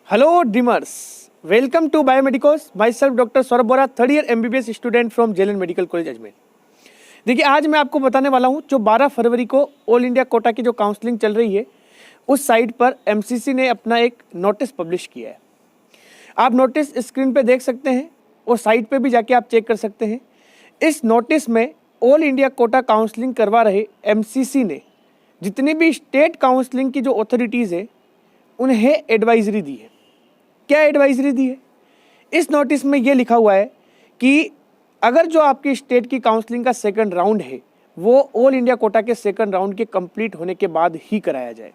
Hello dreamers, welcome to Biomedicos. Myself Dr. Saurabh Bora, third year MBBS student from JLN medical college Ajmer. देखिए आज मैं आपको बताने वाला हूं जो 12 फरवरी को ऑल इंडिया कोटा की जो काउंसलिंग चल रही है उस साइट पर MCC ने अपना एक नोटिस पब्लिश किया है। आप नोटिस स्क्रीन पे देख सकते हैं और साइट पे भी जाके आप चेक कर सकते हैं। इस नोटिस में ऑल इंडिया कोटा काउंसलिंग करवा रहे MCC ने जितनी भी स्टेट काउंसलिंग की जो अथॉरिटीज़ है उन्हें एडवाइजरी दी है। क्या एडवाइजरी दी है? इस नोटिस में ये लिखा हुआ है कि अगर जो आपकी स्टेट की काउंसलिंग का सेकंड राउंड है वो ऑल इंडिया कोटा के सेकंड राउंड के कंप्लीट होने के बाद ही कराया जाए।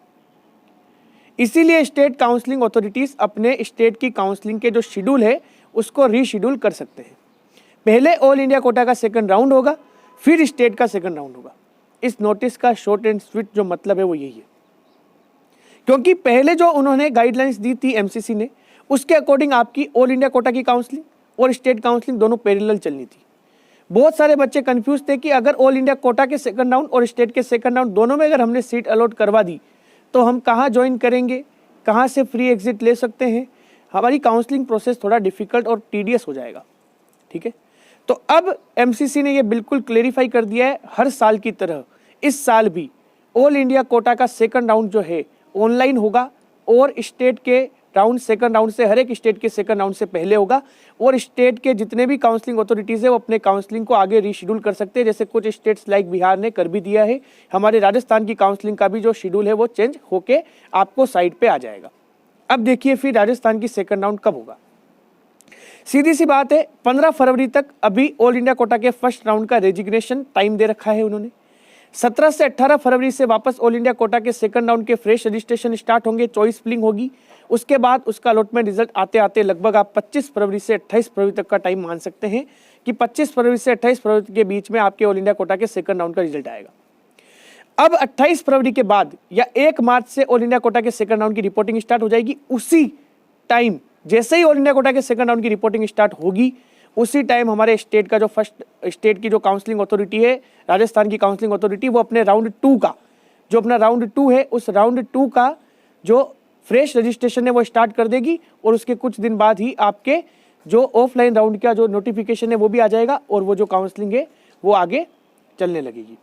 इसीलिए स्टेट काउंसलिंग अथॉरिटीज़ अपने स्टेट की काउंसलिंग के जो शेड्यूल है उसको रीशेड्यूल कर सकते हैं। पहले ऑल इंडिया कोटा का सेकंड राउंड होगा, फिर स्टेट का सेकंड राउंड होगा। इस नोटिस का शॉर्ट एंड स्वीट जो मतलब है वो यही है, क्योंकि पहले जो उन्होंने गाइडलाइंस दी थी MCC ने उसके अकॉर्डिंग आपकी ऑल इंडिया कोटा की काउंसलिंग और स्टेट काउंसलिंग दोनों पैरेलल चलनी थी। बहुत सारे बच्चे कंफ्यूज थे कि अगर ऑल इंडिया कोटा के सेकंड राउंड और स्टेट के सेकंड राउंड दोनों में अगर हमने सीट अलॉट करवा दी तो हम कहाँ ज्वाइन करेंगे, कहाँ से फ्री एग्जिट ले सकते हैं। हमारी काउंसलिंग प्रोसेस थोड़ा डिफिकल्ट और टीडियस हो जाएगा। ठीक है, तो अब MCC ने ये बिल्कुल क्लेरिफाई कर दिया है, हर साल की तरह इस साल भी ऑल इंडिया कोटा का सेकंड राउंड जो है ऑनलाइन होगा और स्टेट के राउंड सेकंड राउंड से हर एक स्टेट के सेकंड राउंड से पहले होगा। और स्टेट के जितने भी काउंसलिंग अथॉरिटीज़ है वो अपने काउंसलिंग को आगे रीशेड्यूल कर सकते हैं, जैसे कुछ स्टेट्स लाइक बिहार ने कर भी दिया है। हमारे राजस्थान की काउंसलिंग का भी जो शेड्यूल है वो चेंज होके आपको साइट पे आ जाएगा। अब देखिए फिर राजस्थान की सेकंड राउंड कब होगा। सीधी सी बात है, 15 फरवरी तक अभी ऑल इंडिया कोटा के फर्स्ट राउंड का रेजिग्नेशन टाइम दे रखा है उन्होंने। 17 से 18 फरवरी से वापस ऑल इंडिया कोटा के सेकंड राउंड के फ्रेश रजिस्ट्रेशन स्टार्ट होंगे, चॉइस फिलिंग होगी। उसके बाद उसका अलॉटमेंट रिजल्ट आते आते लगभग आप 25 फरवरी से 28 फरवरी तक का टाइम मान सकते हैं कि 25 फरवरी से 28 फरवरी के बीच में आपके ऑल इंडिया कोटा के सेकंड राउंड का रिजल्ट आएगा। अब 28 फरवरी के बाद या 1 मार्च से ऑल इंडिया कोटा के सेकंड राउंड की रिपोर्टिंग स्टार्ट हो जाएगी। उसी टाइम जैसे ही ऑल इंडिया कोटा के सेकंड राउंड की रिपोर्टिंग स्टार्ट होगी उसी टाइम हमारे स्टेट का जो फर्स्ट स्टेट की जो काउंसलिंग अथॉरिटी है, राजस्थान की काउंसलिंग अथॉरिटी, वो अपने राउंड 2 का जो अपना राउंड 2 है उस राउंड 2 का जो फ्रेश रजिस्ट्रेशन है वो स्टार्ट कर देगी। और उसके कुछ दिन बाद ही आपके जो ऑफलाइन राउंड का जो नोटिफिकेशन है वो भी आ जाएगा और वो जो काउंसलिंग है वो आगे चलने लगेगी।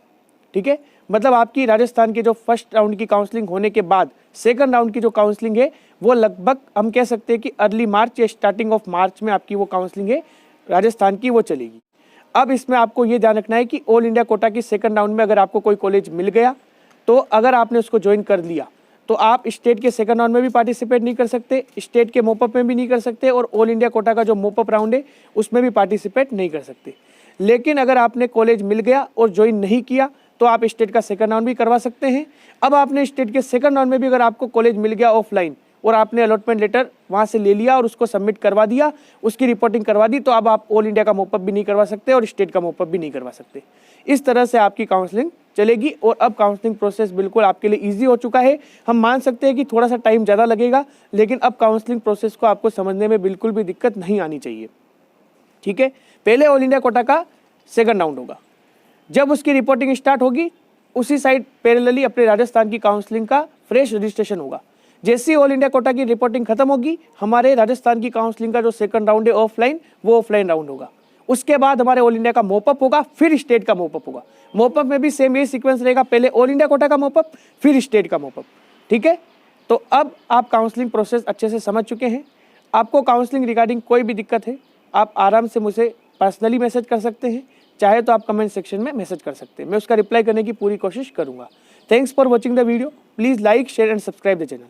ठीक है, मतलब आपकी राजस्थान के जो फर्स्ट राउंड की काउंसलिंग होने के बाद सेकंड राउंड की जो काउंसलिंग है वो लगभग हम कह सकते हैं कि अर्ली मार्च या स्टार्टिंग ऑफ मार्च में आपकी वो काउंसलिंग है राजस्थान की वो चलेगी। अब इसमें आपको ये ध्यान रखना है कि ऑल इंडिया कोटा की सेकंड राउंड में अगर आपको कोई कॉलेज मिल गया तो अगर आपने उसको ज्वाइन कर लिया तो आप स्टेट के सेकंड राउंड में भी पार्टिसिपेट नहीं कर सकते, स्टेट के मोपअप में भी नहीं कर सकते और ऑल इंडिया कोटा का जो मोपअप राउंड है उसमें भी पार्टिसिपेट नहीं कर सकते। लेकिन अगर आपने कॉलेज मिल गया और ज्वाइन नहीं किया तो आप स्टेट का सेकंड राउंड भी करवा सकते हैं। अब आपने स्टेट के सेकंड राउंड में भी अगर आपको कॉलेज मिल गया ऑफलाइन और आपने अलॉटमेंट लेटर वहाँ से ले लिया और उसको सबमिट करवा दिया, उसकी रिपोर्टिंग करवा दी, तो अब आप ऑल इंडिया का मोपअप भी नहीं करवा सकते और स्टेट का मोपअप भी नहीं करवा सकते। इस तरह से आपकी काउंसलिंग चलेगी और अब काउंसलिंग प्रोसेस बिल्कुल आपके लिए ईजी हो चुका है। हम मान सकते हैं कि थोड़ा सा टाइम ज़्यादा लगेगा, लेकिन अब काउंसलिंग प्रोसेस को आपको समझने में बिल्कुल भी दिक्कत नहीं आनी चाहिए। ठीक है, पहले ऑल इंडिया कोटा का सेकंड राउंड होगा, जब उसकी रिपोर्टिंग स्टार्ट होगी उसी साइड पैरेलली अपने राजस्थान की काउंसलिंग का फ्रेश रजिस्ट्रेशन होगा। जैसे ही ऑल इंडिया कोटा की रिपोर्टिंग खत्म होगी हमारे राजस्थान की काउंसलिंग का जो सेकंड राउंड है ऑफलाइन वो ऑफलाइन राउंड होगा। उसके बाद हमारे ऑल इंडिया का मोपअप होगा, फिर स्टेट का मोपअप होगा। मोपअप में भी सेम यही सीक्वेंस रहेगा, पहले ऑल इंडिया कोटा का मोपअप फिर स्टेट का मोपअप। ठीक है, तो अब आप काउंसलिंग प्रोसेस अच्छे से समझ चुके हैं। आपको काउंसलिंग रिगार्डिंग कोई भी दिक्कत है आप आराम से मुझे पर्सनली मैसेज कर सकते हैं, चाहे तो आप कमेंट सेक्शन में मैसेज कर सकते हैं, मैं उसका रिप्लाई करने की पूरी कोशिश करूंगा। Thanks for watching the video. Please like, share and subscribe the channel.